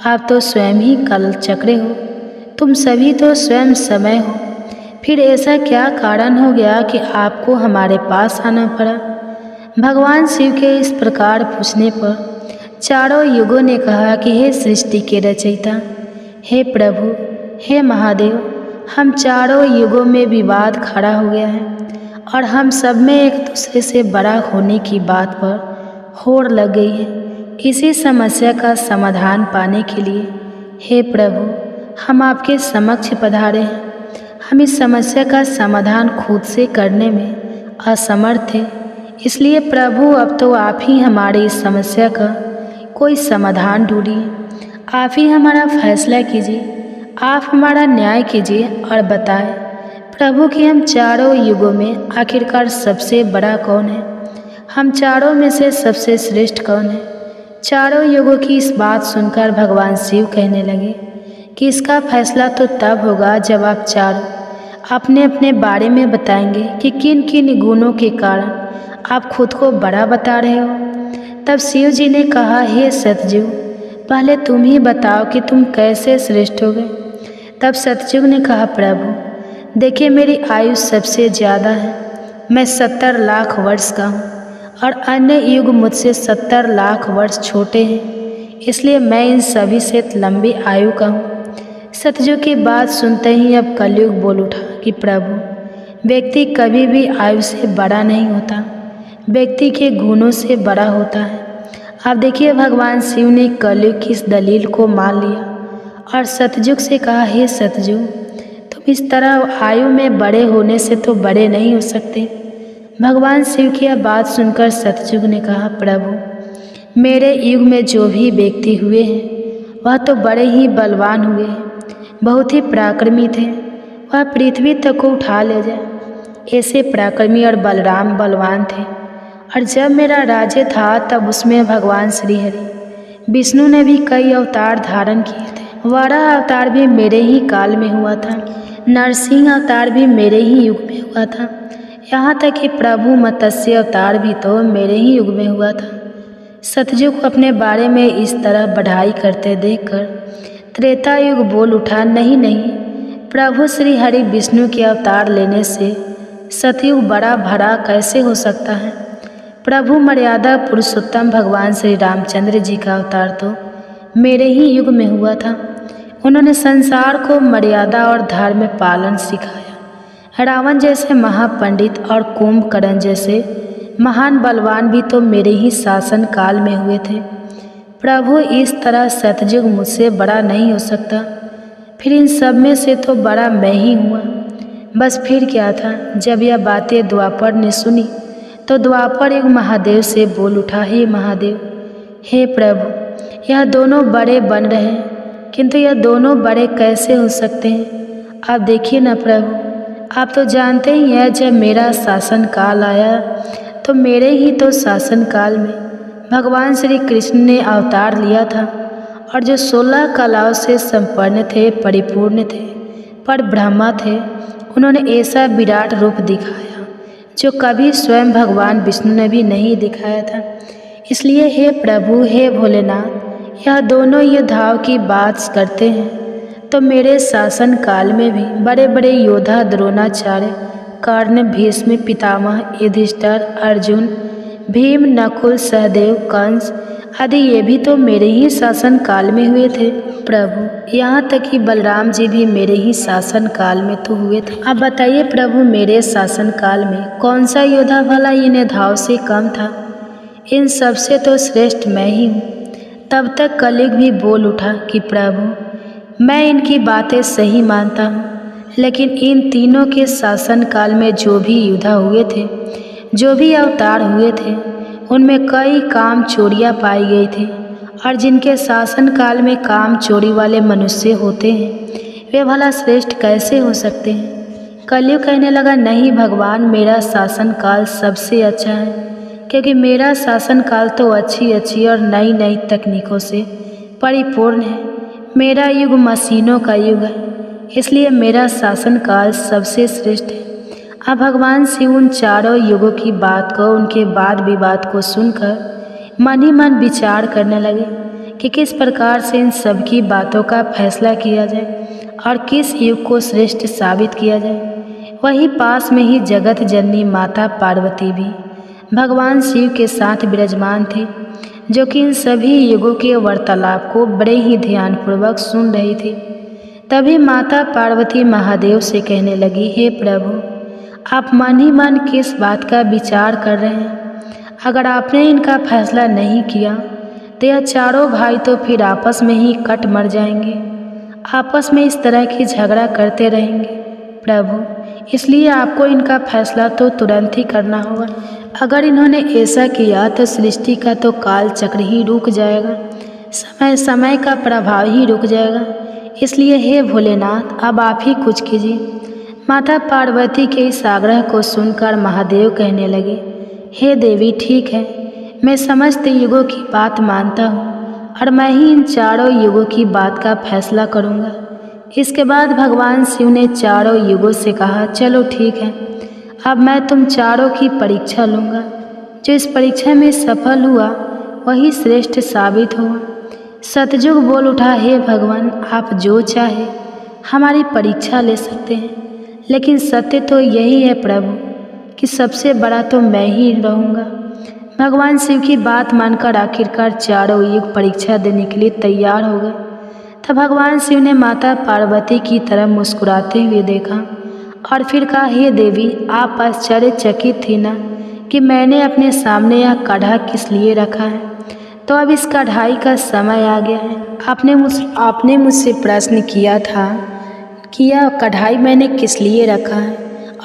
आप तो स्वयं ही कल चक्रे हो, तुम सभी तो स्वयं समय हो, फिर ऐसा क्या कारण हो गया कि आपको हमारे पास आना पड़ा? भगवान शिव के इस प्रकार पूछने पर चारों युगों ने कहा कि हे सृष्टि के रचयिता, हे प्रभु, हे महादेव, हम चारों युगों में विवाद खड़ा हो गया है और हम सब में एक दूसरे से बड़ा होने की बात पर होड़ लग गई है। इसी समस्या का समाधान पाने के लिए हे प्रभु हम आपके समक्ष पधारे हैं। हम इस समस्या का समाधान खुद से करने में असमर्थ थे, इसलिए प्रभु अब तो आप ही हमारी इस समस्या का कोई समाधान ढूंढिए, आप ही हमारा फैसला कीजिए, आप हमारा न्याय कीजिए और बताएं प्रभु कि हम चारों युगों में आखिरकार सबसे बड़ा कौन है, हम चारों में से सबसे श्रेष्ठ कौन है। चारों युगों की इस बात सुनकर भगवान शिव कहने लगे कि इसका फैसला तो तब होगा जब आप चारों अपने अपने बारे में बताएंगे कि किन किन गुणों के कारण आप खुद को बड़ा बता रहे हो। तब शिव जी ने कहा, हे सतयुग, पहले तुम ही बताओ कि तुम कैसे श्रेष्ठ हो गए। तब सतयुग ने कहा, प्रभु देखिए मेरी आयु सबसे ज़्यादा है, मैं 70 लाख वर्ष का हूँ और अन्य युग मुझसे 70 लाख वर्ष छोटे हैं, इसलिए मैं इन सभी से लंबी आयु का हूँ। सतयुग की बात सुनते ही अब कलयुग बोल उठा कि प्रभु व्यक्ति कभी भी आयु से बड़ा नहीं होता, व्यक्ति के गुणों से बड़ा होता है। आप देखिए भगवान शिव ने कलयुग की इस दलील को मान लिया और सतयुग से कहा, हे सतयुग, तुम इस तरह आयु में बड़े होने से तो बड़े नहीं हो सकते। भगवान शिव की यह बात सुनकर सतयुग ने कहा, प्रभु मेरे युग में जो भी व्यक्ति हुए हैं वह तो बड़े ही बलवान हुए हैं, बहुत ही पराक्रमी थे, वह पृथ्वी तक को उठा ले जाए, ऐसे पराक्रमी और बलराम बलवान थे। और जब मेरा राज्य था तब उसमें भगवान श्री हरि विष्णु ने भी कई अवतार धारण किए थे। वराह अवतार भी मेरे ही काल में हुआ था, नरसिंह अवतार भी मेरे ही युग में हुआ था, यहाँ तक कि प्रभु मत्स्य अवतार भी तो मेरे ही युग में हुआ था। सतयुग को अपने बारे में इस तरह बढ़ाई करते देखकर त्रेता युग बोल उठा, नहीं नहीं, प्रभु श्री हरि विष्णु के अवतार लेने से सतयुग बड़ा भरा कैसे हो सकता है। प्रभु मर्यादा पुरुषोत्तम भगवान श्री रामचंद्र जी का अवतार तो मेरे ही युग में हुआ था। उन्होंने संसार को मर्यादा और धर्म पालन सिखाया। रावण जैसे महापंडित और कुंभकर्ण जैसे महान बलवान भी तो मेरे ही शासन काल में हुए थे। प्रभु इस तरह सतयुग मुझसे बड़ा नहीं हो सकता, फिर इन सब में से तो बड़ा मैं ही हुआ। बस फिर क्या था। जब यह बातें द्वापर ने सुनी तो द्वापर युग महादेव से बोल उठा, हे महादेव, हे प्रभु, यह दोनों बड़े बन रहे हैं, किंतु यह दोनों बड़े कैसे हो सकते हैं। आप देखिए ना प्रभु, आप तो जानते ही हैं जब मेरा शासन काल आया तो मेरे ही तो शासन काल में भगवान श्री कृष्ण ने अवतार लिया था और जो 16 कलाओं से संपन्न थे, परिपूर्ण थे, पर ब्रह्मा थे, उन्होंने ऐसा विराट रूप दिखाया जो कभी स्वयं भगवान विष्णु ने भी नहीं दिखाया था। इसलिए हे प्रभु, हे भोलेनाथ, यह दोनों योद्धाओं की बात करते हैं तो मेरे शासन काल में भी बड़े बड़े योद्धा द्रोणाचार्य, कर्ण, भीष्म, पितामह, युधिष्ठिर, अर्जुन, भीम, नकुल, सहदेव, कंस आदि ये भी तो मेरे ही शासन काल में हुए थे प्रभु। यहाँ तक कि बलराम जी भी मेरे ही शासन काल में तो हुए थे। अब बताइए प्रभु, मेरे शासन काल में कौन सा योद्धा भला इन योद्धाओं से कम था? इन सबसे तो श्रेष्ठ मैं ही हूँ। तब तक कलियुग भी बोल उठा कि प्रभु, मैं इनकी बातें सही मानता हूँ, लेकिन इन तीनों के शासन काल में जो भी योद्धा हुए थे, जो भी अवतार हुए थे, उनमें कई काम चोरियाँ पाई गई थी। और जिनके शासन काल में काम चोरी वाले मनुष्य होते हैं, वे भला श्रेष्ठ कैसे हो सकते हैं? कलियुग कहने लगा, नहीं भगवान, मेरा शासन काल सबसे अच्छा है, क्योंकि मेरा शासन काल तो अच्छी अच्छी और नई नई तकनीकों से परिपूर्ण है। मेरा युग मशीनों का युग है, इसलिए मेरा शासन काल सबसे श्रेष्ठ है। अब भगवान शिव उन चारों युगों की बात को, उनके वाद विवाद को सुनकर मन ही मन विचार करने लगे कि किस प्रकार से इन सब की बातों का फैसला किया जाए और किस युग को श्रेष्ठ साबित किया जाए। वहीं पास में ही जगत जननी माता पार्वती भी भगवान शिव के साथ विराजमान थी, जो कि इन सभी युगों के वार्तालाप को बड़े ही ध्यानपूर्वक सुन रही थी। तभी माता पार्वती महादेव से कहने लगी, हे प्रभु, आप मन ही मन किस बात का विचार कर रहे हैं? अगर आपने इनका फैसला नहीं किया तो यह चारों भाई तो फिर आपस में ही कट मर जाएंगे, आपस में इस तरह की झगड़ा करते रहेंगे प्रभु। इसलिए आपको इनका फैसला तो तुरंत ही करना होगा। अगर इन्होंने ऐसा किया तो सृष्टि का तो काल चक्र ही रुक जाएगा, समय का प्रभाव ही रुक जाएगा। इसलिए हे भोलेनाथ, अब आप ही कुछ कीजिए। माता पार्वती के इस आग्रह को सुनकर महादेव कहने लगे, हे देवी, ठीक है, मैं समस्त युगों की बात मानता हूँ और मैं ही इन चारों युगों की बात का फैसला करूँगा। इसके बाद भगवान शिव ने चारों युगों से कहा, चलो ठीक है, अब मैं तुम चारों की परीक्षा लूँगा। जो इस परीक्षा में सफल हुआ वही श्रेष्ठ साबित हुआ। सतयुग बोल उठा, हे भगवान, आप जो चाहे हमारी परीक्षा ले सकते हैं, लेकिन सत्य तो यही है प्रभु कि सबसे बड़ा तो मैं ही रहूँगा। भगवान शिव की बात मानकर आखिरकार चारों युग परीक्षा देने के लिए तैयार हो गए। तब भगवान शिव ने माता पार्वती की तरफ मुस्कुराते हुए देखा और फिर कहा, हे देवी, आप आश्चर्यचकित थी ना कि मैंने अपने सामने यह कढ़ा किस लिए रखा है? तो अब इस कढ़ाई का समय आ गया है। आपने मुझसे प्रश्न किया था कि यह कढ़ाई मैंने किस लिए रखा है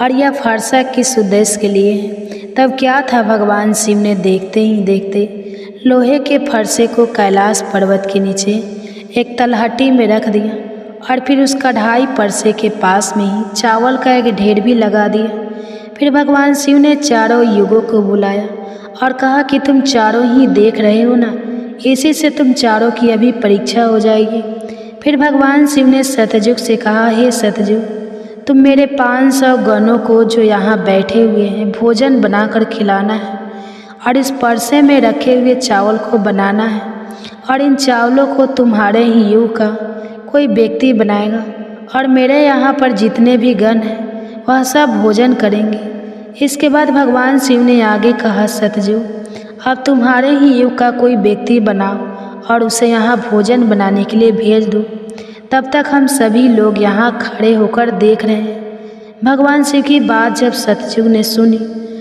और यह फरसा किस उद्देश्य के लिए है। तब क्या था, भगवान शिव ने देखते ही देखते लोहे के फरसे को कैलाश पर्वत के नीचे एक तलहटी में रख दिया और फिर उस कढ़ाई फरसे के पास में ही चावल का एक ढेर भी लगा दिया। फिर भगवान शिव ने चारों युगों को बुलाया और कहा कि तुम चारों ही देख रहे हो ना, इसी से तुम चारों की अभी परीक्षा हो जाएगी। फिर भगवान शिव ने सतयुग से कहा, हे सतयुग, तुम मेरे 500 गणों को जो यहाँ बैठे हुए हैं भोजन बनाकर खिलाना है और इस परसे में रखे हुए चावल को बनाना है और इन चावलों को तुम्हारे ही युग का कोई व्यक्ति बनाएगा और मेरे यहाँ पर जितने भी गण हैं वह सब भोजन करेंगे। इसके बाद भगवान शिव ने आगे कहा, सतयुग, अब तुम्हारे ही युग का कोई व्यक्ति बनाओ और उसे यहाँ भोजन बनाने के लिए भेज दो। तब तक हम सभी लोग यहाँ खड़े होकर देख रहे हैं। भगवान शिव की बात जब सतयुग ने सुनी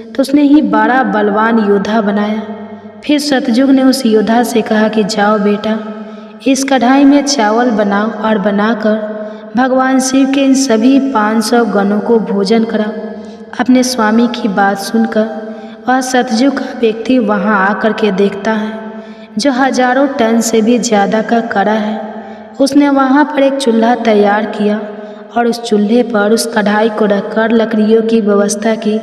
तो उसने ही बड़ा बलवान योद्धा बनाया। फिर सतयुग ने उस योद्धा से कहा कि जाओ बेटा, इस कढ़ाई में चावल बनाओ और बनाकर भगवान शिव के इन सभी 500 गणों को भोजन कराओ। अपने स्वामी की बात सुनकर वह सतयुग का व्यक्ति वहाँ आकर के देखता है, जो हजारों टन से भी ज़्यादा का कड़ा है। उसने वहाँ पर एक चूल्हा तैयार किया और उस चूल्हे पर उस कढ़ाई को रखकर लकड़ियों की व्यवस्था की,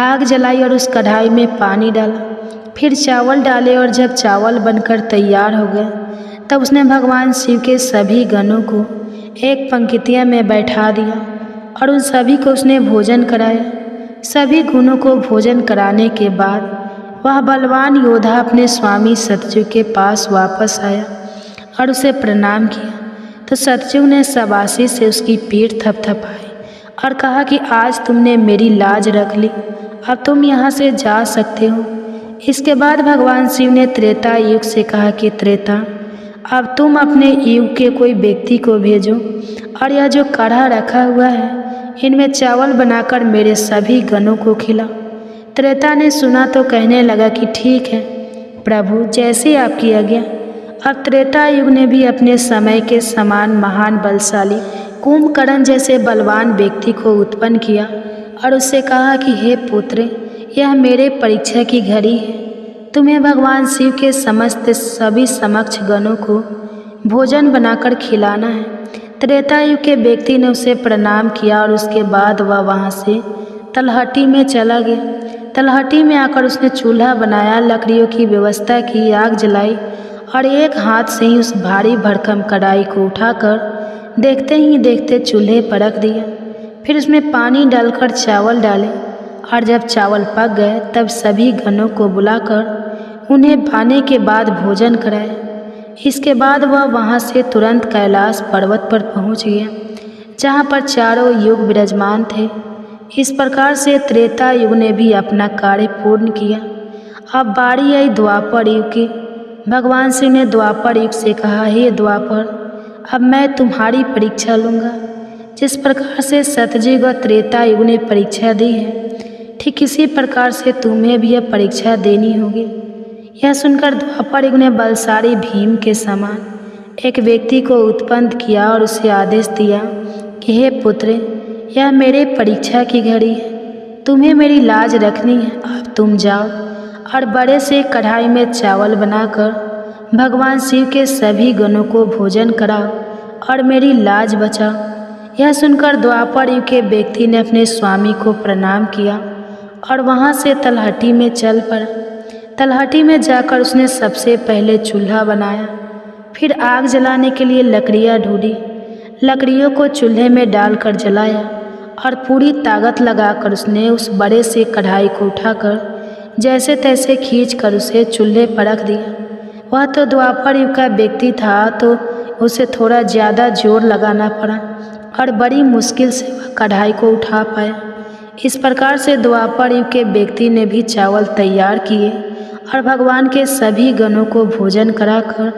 आग जलाई और उस कढ़ाई में पानी डाला, फिर चावल डाले और जब चावल बनकर तैयार हो गए तब उसने भगवान शिव के सभी गणों को एक पंक्तियाँ में बैठा दिया और उन सभी को उसने भोजन कराया। सभी गुणों को भोजन कराने के बाद वह बलवान योद्धा अपने स्वामी सतयुग के पास वापस आया और उसे प्रणाम किया। तो सतयुग ने शाबाशी से उसकी पीठ थपथपाई और कहा कि आज तुमने मेरी लाज रख ली, अब तुम यहाँ से जा सकते हो। इसके बाद भगवान शिव ने त्रेता युग से कहा कि त्रेता, अब तुम अपने युग के कोई व्यक्ति को भेजो और यह जो कढ़ा रखा हुआ है इनमें चावल बनाकर मेरे सभी गणों को खिलाओ। त्रेता ने सुना तो कहने लगा कि ठीक है प्रभु, जैसी आपकी आज्ञा। अब त्रेता युग ने भी अपने समय के समान महान बलशाली कुंभकर्ण जैसे बलवान व्यक्ति को उत्पन्न किया और उससे कहा कि हे पुत्र, यह मेरे परीक्षा की घड़ी है, तुम्हें भगवान शिव के समस्त सभी समक्ष गणों को भोजन बनाकर खिलाना है। त्रेता युग के व्यक्ति ने उसे प्रणाम किया और उसके बाद वह वहाँ से तलहटी में चला गया। तलहटी में आकर उसने चूल्हा बनाया, लकड़ियों की व्यवस्था की, आग जलाई और एक हाथ से ही उस भारी भरकम कढ़ाई को उठाकर देखते ही देखते चूल्हे पर रख दिया। फिर उसमें पानी डालकर चावल डाले और जब चावल पक गए तब सभी गणों को बुलाकर उन्हें खाने के बाद भोजन कराया। इसके बाद वह वहाँ से तुरंत कैलाश पर्वत पर पहुँच गया, जहाँ पर चारों युग विराजमान थे। इस प्रकार से त्रेता युग ने भी अपना कार्य पूर्ण किया। अब बारी आई द्वापर युग की। भगवान शिव ने द्वापर युग से कहा, हे द्वापर, अब मैं तुम्हारी परीक्षा लूँगा। जिस प्रकार से सतयुग और त्रेता युग ने परीक्षा दी है, ठीक इसी प्रकार से तुम्हें भी यह परीक्षा देनी होगी। यह सुनकर द्वापर युग ने बलशाली भीम के समान एक व्यक्ति को उत्पन्न किया और उसे आदेश दिया कि हे पुत्र, यह मेरे परीक्षा की घड़ी है, तुम्हें मेरी लाज रखनी है। अब तुम जाओ और बड़े से कढ़ाई में चावल बनाकर भगवान शिव के सभी गणों को भोजन कराओ और मेरी लाज बचाओ। यह सुनकर द्वापर युग के व्यक्ति ने अपने स्वामी को प्रणाम किया और वहाँ से तलहटी में चल पड़ा। तलहटी में जाकर उसने सबसे पहले चूल्हा बनाया, फिर आग जलाने के लिए लकड़ियाँ ढूंढी, लकड़ियों को चूल्हे में डालकर जलाया और पूरी ताकत लगाकर उसने उस बड़े से कढ़ाई को उठाकर जैसे तैसे खींचकर उसे चूल्हे पर रख दिया। वह तो द्वापर युग का व्यक्ति था, तो उसे थोड़ा ज़्यादा जोर लगाना पड़ा और बड़ी मुश्किल से वह कढ़ाई को उठा पाया। इस प्रकार से द्वापर युग के व्यक्ति ने भी चावल तैयार किए और भगवान के सभी गणों को भोजन कराकर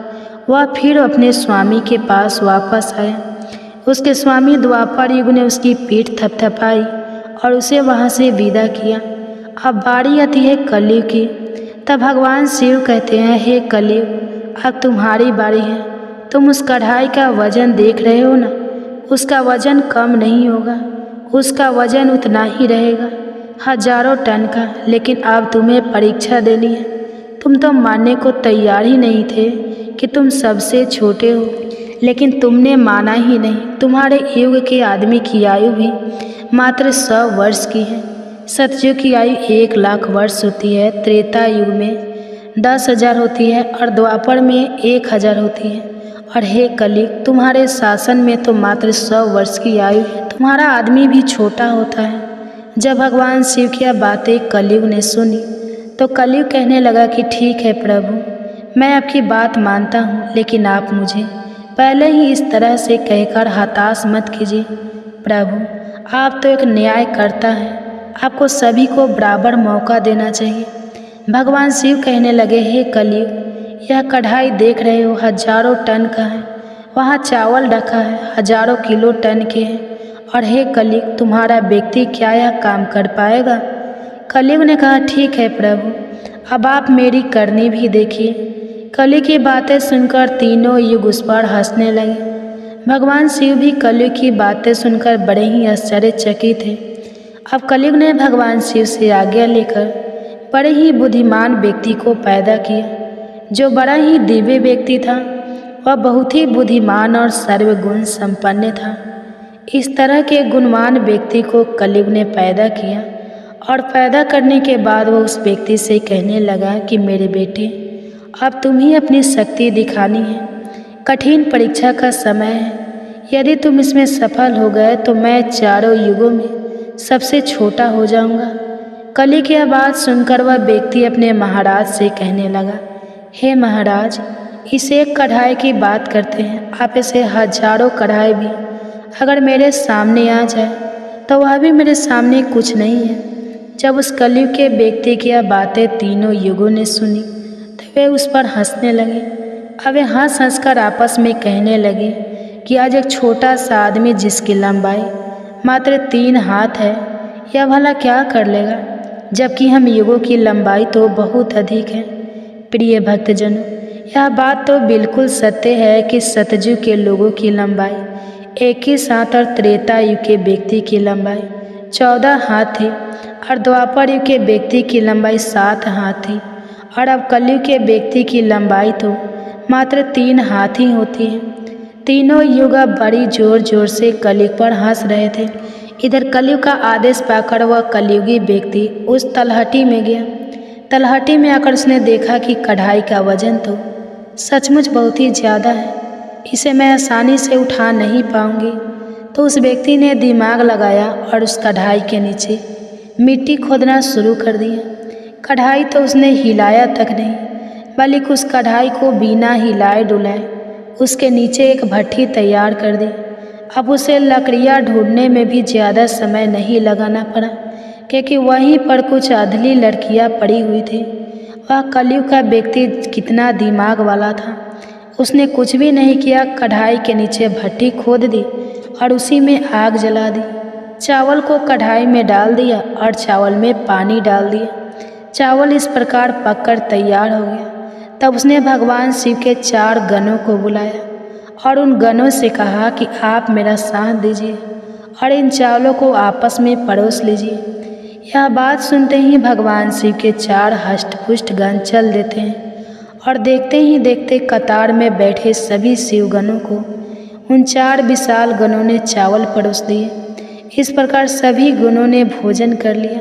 वह फिर अपने स्वामी के पास वापस आया। उसके स्वामी द्वापर युग ने उसकी पीठ थपथपाई और उसे वहाँ से विदा किया। अब बारी आती है कलयुग की। तब भगवान शिव कहते हैं, हे कलयुग, अब तुम्हारी बारी है। तुम उस कढ़ाई का वजन देख रहे हो ना, उसका वजन कम नहीं होगा, उसका वजन उतना ही रहेगा, हजारों टन का। लेकिन अब तुम्हें परीक्षा देनी है। तुम तो मानने को तैयार ही नहीं थे कि तुम सबसे छोटे हो, लेकिन तुमने माना ही नहीं। तुम्हारे युग के आदमी की आयु भी मात्र 100 वर्ष की है। सतयुग की आयु 1 लाख वर्ष होती है, त्रेता युग में 10,000 होती है और द्वापर में 1,000 होती है। और हे कलयुग, तुम्हारे शासन में तो मात्र 100 वर्ष की आयु है, तुम्हारा आदमी भी छोटा होता है। जब भगवान शिव की यह बातें कलयुग ने सुनी तो कलयुग कहने लगा कि ठीक है प्रभु, मैं आपकी बात मानता हूँ, लेकिन आप मुझे पहले ही इस तरह से कहकर हताश मत कीजिए। प्रभु, आप तो एक न्यायकर्ता हैं, आपको सभी को बराबर मौका देना चाहिए। भगवान शिव कहने लगे, हे कलयुग, यह कढ़ाई देख रहे हो, हजारों टन का है। वहाँ चावल रखा है, हजारों किलो टन के हैं। और हे कलयुग, तुम्हारा व्यक्ति क्या यह काम कर पाएगा? कलयुग ने कहा, ठीक है प्रभु, अब आप मेरी करनी भी देखिए। कलयुग की बातें सुनकर तीनों युग उस पर हंसने लगे। भगवान शिव भी कलयुग की बातें सुनकर बड़े ही आश्चर्यचकित थे। अब कलयुग ने भगवान शिव से आज्ञा लेकर बड़े ही बुद्धिमान व्यक्ति को पैदा किया, जो बड़ा ही दिव्य व्यक्ति था। वह बहुत ही बुद्धिमान और सर्वगुण संपन्न था। इस तरह के गुणवान व्यक्ति को कलयुग ने पैदा किया और पैदा करने के बाद वो उस व्यक्ति से कहने लगा कि मेरे बेटे, अब तुम्हें अपनी शक्ति दिखानी है। कठिन परीक्षा का समय है। यदि तुम इसमें सफल हो गए तो मैं चारों युगों में सबसे छोटा हो जाऊंगा। कली की यह बात सुनकर वह व्यक्ति अपने महाराज से कहने लगा, हे महाराज, इस एक कढ़ाई की बात करते हैं, आप इसे हजारों कढ़ाई भी अगर मेरे सामने आ जाए तो वह भी मेरे सामने कुछ नहीं है। जब उस कलयुग के व्यक्ति की यह बातें तीनों युगों ने सुनी तो वे उस पर हंसने लगे। अब वे हंस कर आपस में कहने लगे कि आज एक छोटा सा आदमी जिसकी लंबाई मात्र 3 हाथ है, यह भला क्या कर लेगा, जबकि हम युगों की लंबाई तो बहुत अधिक है। प्रिय भक्तजनों, यह बात तो बिल्कुल सत्य है कि सतयुग के लोगों की लंबाई 21 हाथ और त्रेता युग के व्यक्ति की लंबाई 14 हाथ थी और द्वापर युग के व्यक्ति की लंबाई 7 हाथ थी और अब कलयुग के व्यक्ति की लंबाई तो मात्र 3 हाथ ही होती है। तीनों युग अब बड़ी जोर जोर से कलयुग पर हंस रहे थे। इधर कलयुग का आदेश पाकर वह कलयुगी व्यक्ति उस तलहटी में गया। तलहटी में आकर उसने देखा कि कढ़ाई का वजन तो सचमुच बहुत ही ज़्यादा है, इसे मैं आसानी से उठा नहीं पाऊंगी। तो उस व्यक्ति ने दिमाग लगाया और उस कढ़ाई के नीचे मिट्टी खोदना शुरू कर दिया। कढ़ाई तो उसने हिलाया तक नहीं, बल्कि उस कढ़ाई को बिना हिलाए डुलाए उसके नीचे एक भट्ठी तैयार कर दी। अब उसे लकड़ियाँ ढूंढने में भी ज़्यादा समय नहीं लगाना पड़ा, क्योंकि वहीं पर कुछ अधली लड़कियाँ पड़ी हुई थी। वह कलयुग का व्यक्ति कितना दिमाग वाला था, उसने कुछ भी नहीं किया, कढ़ाई के नीचे भट्ठी खोद दी और उसी में आग जला दी। चावल को कढ़ाई में डाल दिया और चावल में पानी डाल दिया। चावल इस प्रकार पककर तैयार हो गया। तब उसने भगवान शिव के 4 गणों को बुलाया और उन गणों से कहा कि आप मेरा साथ दीजिए और इन चावलों को आपस में परोस लीजिए। यह बात सुनते ही भगवान शिव के 4 हष्ट-पुष्ट गण चल देते हैं और देखते ही देखते कतार में बैठे सभी शिवगणों को उन 4 विशाल गणों ने चावल परोस दिए। इस प्रकार सभी गणों ने भोजन कर लिया।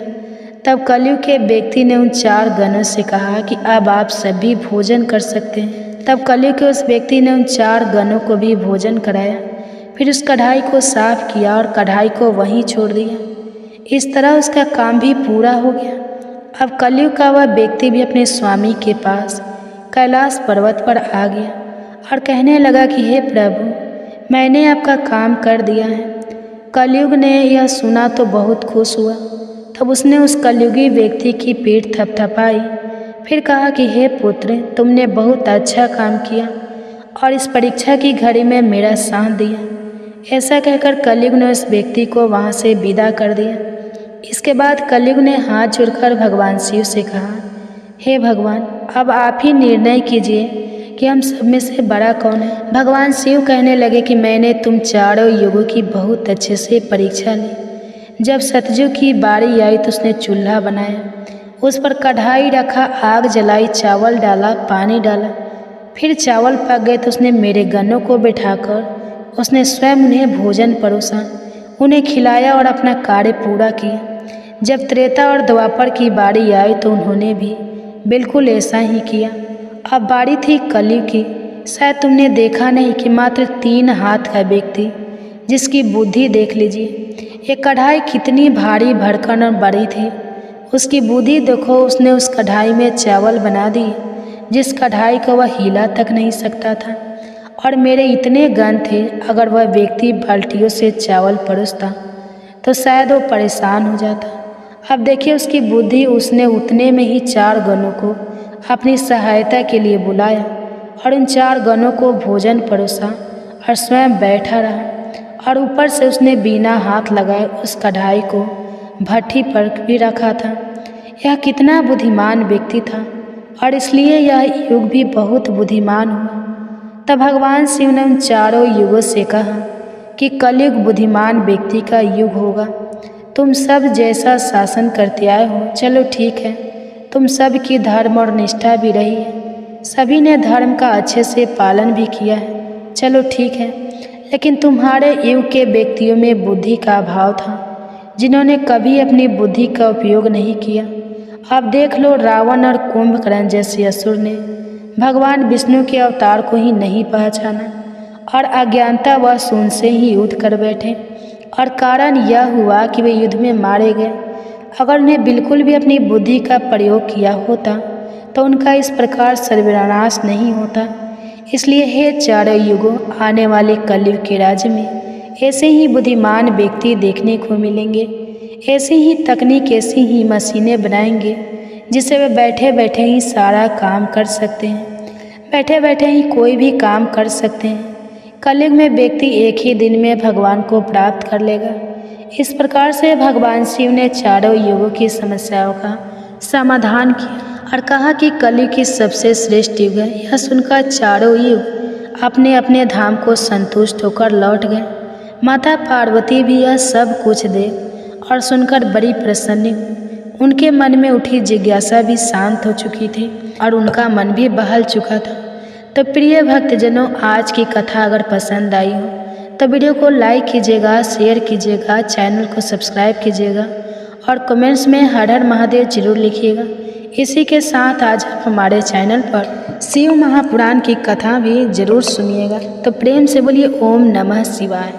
तब कलयुग के व्यक्ति ने उन 4 गणों से कहा कि अब आप सभी भोजन कर सकते हैं। तब कलयुग के उस व्यक्ति ने उन 4 गणों को भी भोजन कराया, फिर उस कढ़ाई को साफ किया और कढ़ाई को वहीं छोड़ दिया। इस तरह उसका काम भी पूरा हो गया। अब कलयुग का वह व्यक्ति भी अपने स्वामी के पास कैलाश पर्वत पर आ गया और कहने लगा कि हे प्रभु, मैंने आपका काम कर दिया है। कलयुग ने यह सुना तो बहुत खुश हुआ। तब उसने उस कलयुगी व्यक्ति की पीठ थपथपाई, फिर कहा कि हे पुत्र, तुमने बहुत अच्छा काम किया और इस परीक्षा की घड़ी में मेरा साथ दिया। ऐसा कहकर कलयुग ने उस व्यक्ति को वहाँ से विदा कर दिया। इसके बाद कलयुग ने हाथ जोड़कर भगवान शिव से कहा, हे भगवान, अब आप ही निर्णय कीजिए कि हम सब में से बड़ा कौन है। भगवान शिव कहने लगे कि मैंने तुम चारों युगों की बहुत अच्छे से परीक्षा ली। जब सतयुग की बारी आई तो उसने चूल्हा बनाया, उस पर कढ़ाई रखा, आग जलाई, चावल डाला, पानी डाला। फिर चावल पक गए तो उसने मेरे गणों को बिठाकर उसने स्वयं उन्हें भोजन परोसा, उन्हें खिलाया और अपना कार्य पूरा किया। जब त्रेता और द्वापर की बारी आई तो उन्होंने भी बिल्कुल ऐसा ही किया। अब बारी थी कलयुग की। शायद तुमने देखा नहीं कि मात्र 3 हाथ का व्यक्ति, जिसकी बुद्धि देख लीजिए, ये कढ़ाई कितनी भारी भरकम और बड़ी थी। उसकी बुद्धि देखो, उसने उस कढ़ाई में चावल बना दिए जिस कढ़ाई को वह हिला तक नहीं सकता था। और मेरे इतने गण थे, अगर वह व्यक्ति बाल्टियों से चावल परोसता तो शायद वो परेशान हो जाता। अब देखिए उसकी बुद्धि, उसने उतने में ही 4 गणों को अपनी सहायता के लिए बुलाया और उन 4 गणों को भोजन परोसा और स्वयं बैठा रहा। और ऊपर से उसने बिना हाथ लगाए उस कढ़ाई को भट्ठी पर भी रखा था। यह कितना बुद्धिमान व्यक्ति था और इसलिए यह युग भी बहुत बुद्धिमान हुआ। तब भगवान शिव ने उन चारों युगों से कहा कि कलयुग बुद्धिमान व्यक्ति का युग होगा। तुम सब जैसा शासन करते आए हो, चलो ठीक है, तुम सब की धर्म और निष्ठा भी रही है, सभी ने धर्म का अच्छे से पालन भी किया है, चलो ठीक है। लेकिन तुम्हारे युग के व्यक्तियों में बुद्धि का अभाव था, जिन्होंने कभी अपनी बुद्धि का उपयोग नहीं किया। अब देख लो, रावण और कुंभकर्ण जैसे असुर ने भगवान विष्णु के अवतार को ही नहीं पहचाना और अज्ञानता व शून्य से ही युद्ध कर बैठे और कारण यह हुआ कि वे युद्ध में मारे गए। अगर उन्हें बिल्कुल भी अपनी बुद्धि का प्रयोग किया होता तो उनका इस प्रकार सर्वनाश नहीं होता। इसलिए हे चारों युगों, आने वाले कलयुग के राज्य में ऐसे ही बुद्धिमान व्यक्ति देखने को मिलेंगे। ऐसी ही तकनीक, ऐसी ही मशीनें बनाएंगे जिससे वे बैठे बैठे ही सारा काम कर सकते हैं, बैठे बैठे ही कोई भी काम कर सकते हैं। कलयुग में व्यक्ति एक ही दिन में भगवान को प्राप्त कर लेगा। इस प्रकार से भगवान शिव ने चारों युगों की समस्याओं का समाधान किया और कहा कि कलयुग की सबसे श्रेष्ठ युग है। यह सुनकर चारों युग अपने अपने धाम को संतुष्ट होकर लौट गए। माता पार्वती भी यह सब कुछ देख और सुनकर बड़ी प्रसन्न हुई। उनके मन में उठी जिज्ञासा भी शांत हो चुकी थी और उनका मन भी बहल चुका था। तो प्रिय भक्तजनों, आज की कथा अगर पसंद आई हो तो वीडियो को लाइक कीजिएगा, शेयर कीजिएगा, चैनल को सब्सक्राइब कीजिएगा और कमेंट्स में हर हर महादेव जरूर लिखिएगा। इसी के साथ आज आप हमारे चैनल पर शिव महापुराण की कथा भी जरूर सुनिएगा। तो प्रेम से बोलिए ओम नमः शिवाय।